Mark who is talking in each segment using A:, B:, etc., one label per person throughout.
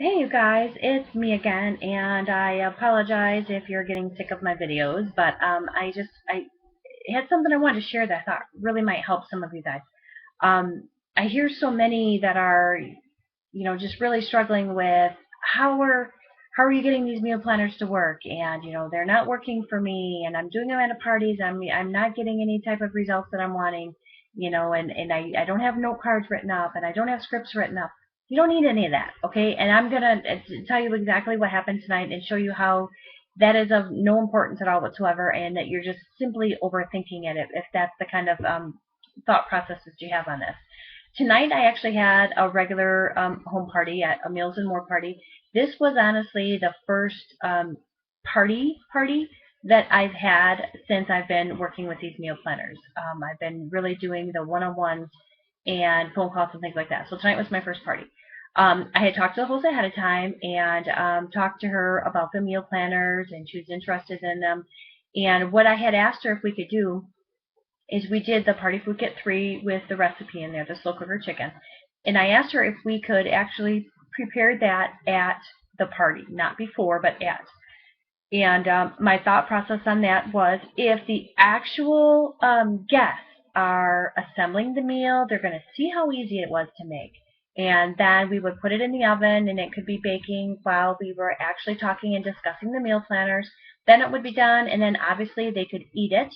A: Hey you guys, it's me again, and I apologize if you're getting sick of my videos, but I had something I wanted to share that I thought really might help some of you guys. I hear so many that are, just really struggling with how are how are you getting these meal planners to work, and they're not working for me, and I'm doing them at parties, I'm not getting any type of results that I'm wanting, and I don't have note cards written up, and I don't have scripts written up. You don't need any of that, okay? And I'm gonna tell you exactly what happened tonight and show you how that is of no importance at all whatsoever, and that you're just simply overthinking it if that's the kind of thought processes you have on this. Tonight I actually had a regular home party at a Meals and More party. This was honestly the first party that I've had since I've been working with these meal planners. I've been really doing the one-on-ones and phone calls and things like that. So tonight was my first party. I had talked to the host ahead of time and talked to her about the meal planners, and she was interested in them. And what I had asked her if we could do is we did the party food kit 3 with the recipe in there, the slow cooker chicken. And I asked her if we could actually prepare that at the party, not before, but at. And my thought process on that was if the actual guests are assembling the meal, they're going to see how easy it was to make. And then we would put it in the oven, and it could be baking while we were actually talking and discussing the meal planners. Then it would be done, and then obviously they could eat it,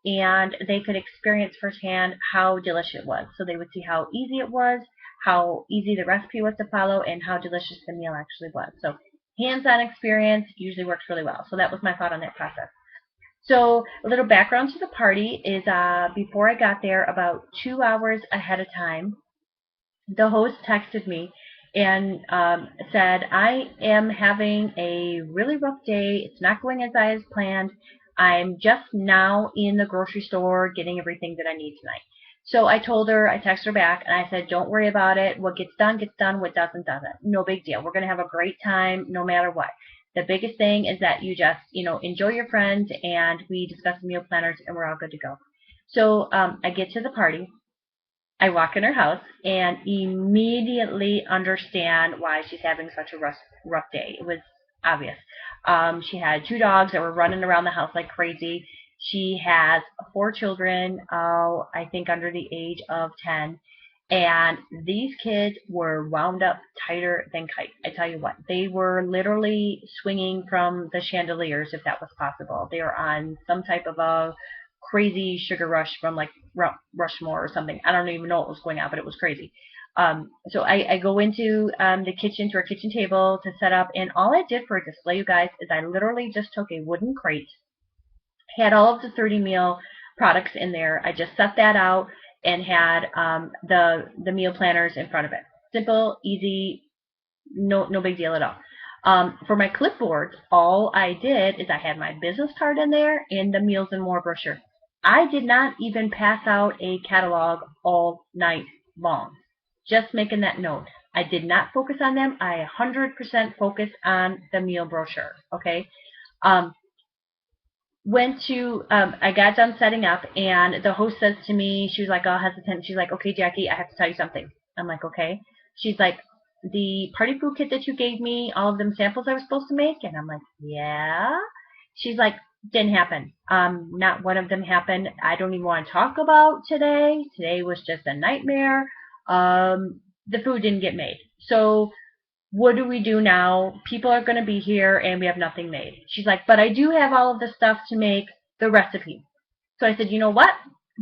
A: and they could experience firsthand how delicious it was. So they would see how easy it was, how easy the recipe was to follow, and how delicious the meal actually was. So hands-on experience usually works really well. So that was my thought on that process. So a little background to the party is before I got there, about 2 hours ahead of time, the host texted me and said, I am having a really rough day. It's not going as I had planned. I'm just now in the grocery store getting everything that I need tonight. So I told her, I texted her back, and I said, don't worry about it. What gets done, gets done. What doesn't, doesn't. No big deal. We're going to have a great time no matter what. The biggest thing is that you just, enjoy your friends, and we discuss the meal planners, and we're all good to go. So I get to the party. I walk in her house and immediately understand why she's having such a rough day. It was obvious. She had two dogs that were running around the house like crazy. She has four children, I think under the age of 10. And these kids were wound up tighter than kites. I tell you what, they were literally swinging from the chandeliers if that was possible. They were on some type of a crazy sugar rush from like Rushmore or something. I don't even know what was going on, but it was crazy. So I go into the kitchen to our kitchen table to set up, and all I did for a display, you guys, is I literally just took a wooden crate, had all of the 30 meal products in there. I just set that out and had the meal planners in front of it. Simple, easy, no big deal at all. For my clipboard, all I did is I had my business card in there and the Meals and More brochure. I did not even pass out a catalog all night long. Just making that note. I did not focus on them. I 100% focused on the meal brochure. Okay. Um, I got done setting up, and the host says to me, she was like all hesitant. She's like, okay, Jackie, I have to tell you something. I'm like, okay. She's like, the party food kit that you gave me, all of them samples I was supposed to make, and I'm like, yeah. She's like, didn't happen. Not one of them happened. I don't even want to talk about today. Today was just a nightmare. The food didn't get made. So what do we do now? People are going to be here and we have nothing made. She's like, but I do have all of the stuff to make the recipe. So I said, you know what?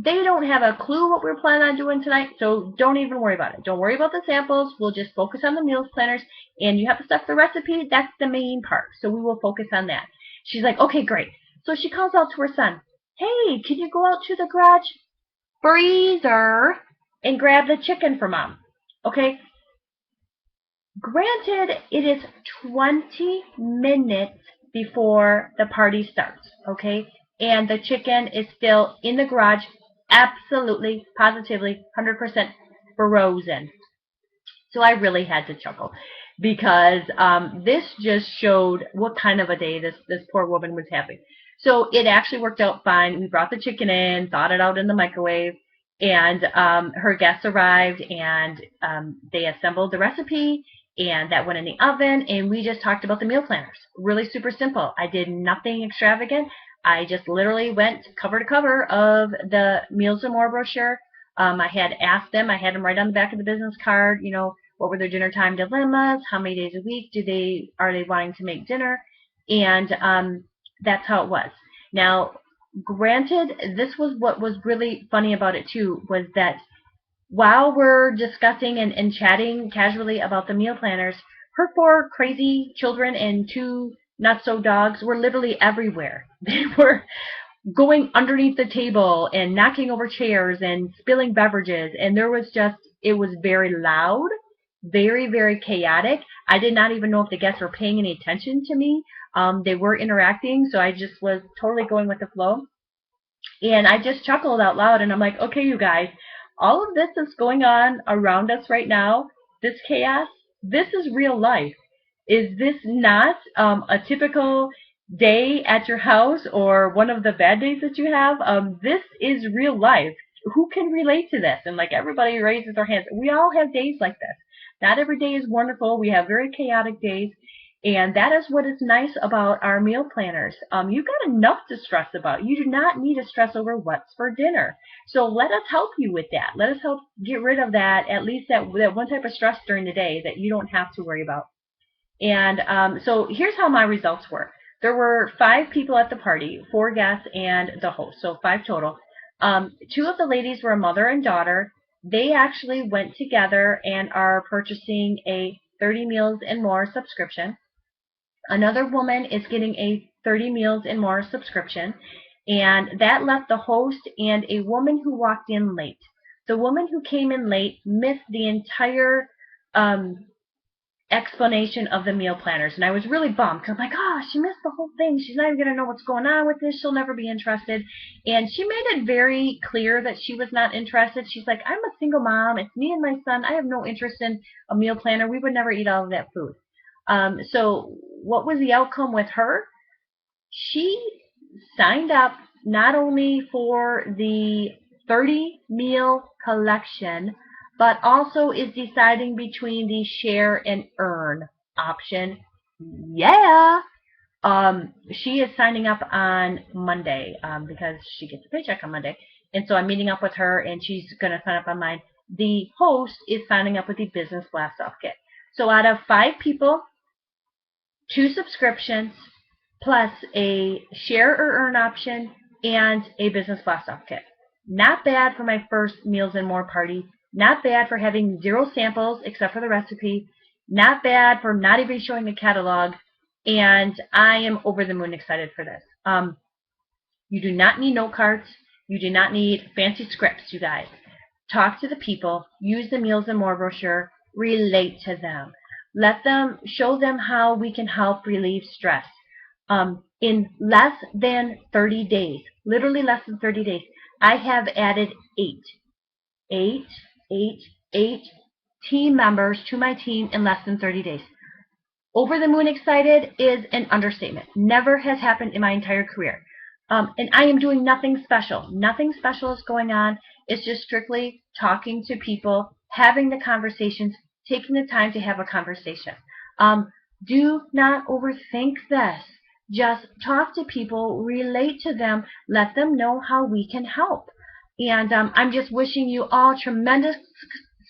A: They don't have a clue what we're planning on doing tonight, so don't even worry about it. Don't worry about the samples. We'll just focus on the meals planners, and you have the stuff for the recipe. That's the main part, so we will focus on that. She's like, okay, great. So she calls out to her son, hey, can you go out to the garage freezer and grab the chicken for mom? Okay, granted, it is 20 minutes before the party starts, okay? And the chicken is still in the garage, absolutely, positively, 100% frozen. So I really had to chuckle because this just showed what kind of a day this poor woman was having. So it actually worked out fine. We brought the chicken in, thawed it out in the microwave, and her guests arrived, and they assembled the recipe, and that went in the oven, and we just talked about the meal planners. Really super simple. I did nothing extravagant. I just literally went cover to cover of the Meals and More brochure. I had asked them, I had them right on the back of the business card, you know, what were their dinner time dilemmas, how many days a week are they wanting to make dinner, and that's how it was. Now, granted, this was what was really funny about it too, was that while we're discussing and chatting casually about the meal planners, her 4 crazy children and 2 not-so dogs were literally everywhere. They were going underneath the table and knocking over chairs and spilling beverages, and it was very loud, very, very chaotic. I did not even know if the guests were paying any attention to me. They were interacting, so I just was totally going with the flow. And I just chuckled out loud, and I'm like, okay, you guys, all of this is going on around us right now, this chaos, this is real life. Is this not a typical day at your house or one of the bad days that you have? This is real life. Who can relate to this? And like everybody raises their hands. We all have days like this. Not every day is wonderful. We have very chaotic days. And that is what is nice about our meal planners. You've got enough to stress about. You do not need to stress over what's for dinner. So let us help you with that. Let us help get rid of that, at least that one type of stress during the day that you don't have to worry about. And so here's how my results were. There were 5 people at the party, 4 guests and the host, so 5 total. 2 of the ladies were a mother and daughter. They actually went together and are purchasing a 30 Meals and More subscription. Another woman is getting a 30 Meals and More subscription, and that left the host and a woman who walked in late. The woman who came in late missed the entire explanation of the meal planners, and I was really bummed because I'm like, oh, she missed the whole thing. She's not even going to know what's going on with this. She'll never be interested. And she made it very clear that she was not interested. She's like, I'm a single mom. It's me and my son. I have no interest in a meal planner. We would never eat all of that food. So what was the outcome with her? She signed up not only for the 30 meal collection, but also is deciding between the share and earn option. Yeah. She is signing up on Monday because she gets a paycheck on Monday. And so I'm meeting up with her, and she's going to sign up on mine. The host is signing up with the Business Blast-Off Kit. So out of 5 people, 2 subscriptions, plus a share or earn option, and a Business Blast-Off Kit. Not bad for my first Meals and More party. Not bad for having 0 samples except for the recipe. Not bad for not even showing a catalog. And I am over the moon excited for this. You do not need note cards. You do not need fancy scripts, you guys. Talk to the people. Use the Meals and More brochure. Relate to them. Show them how we can help relieve stress. In less than 30 days, literally less than 30 days, I have added 8 team members to my team in less than 30 days. Over the moon excited is an understatement. Never has happened in my entire career. And I am doing nothing special. Nothing special is going on. It's just strictly talking to people, having the conversations, taking the time to have a conversation. Do not overthink this. Just talk to people, relate to them, let them know how we can help. And I'm just wishing you all tremendous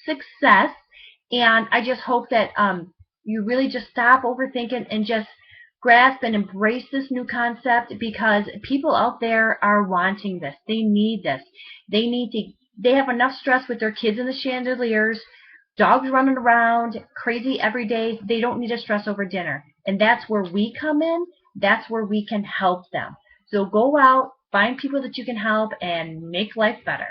A: success. And I just hope that you really just stop overthinking and just grasp and embrace this new concept, because people out there are wanting this. They need this. They have enough stress with their kids in the chandeliers, dogs running around, crazy every day. They don't need to stress over dinner. And that's where we come in. That's where we can help them. So go out, find people that you can help, and make life better.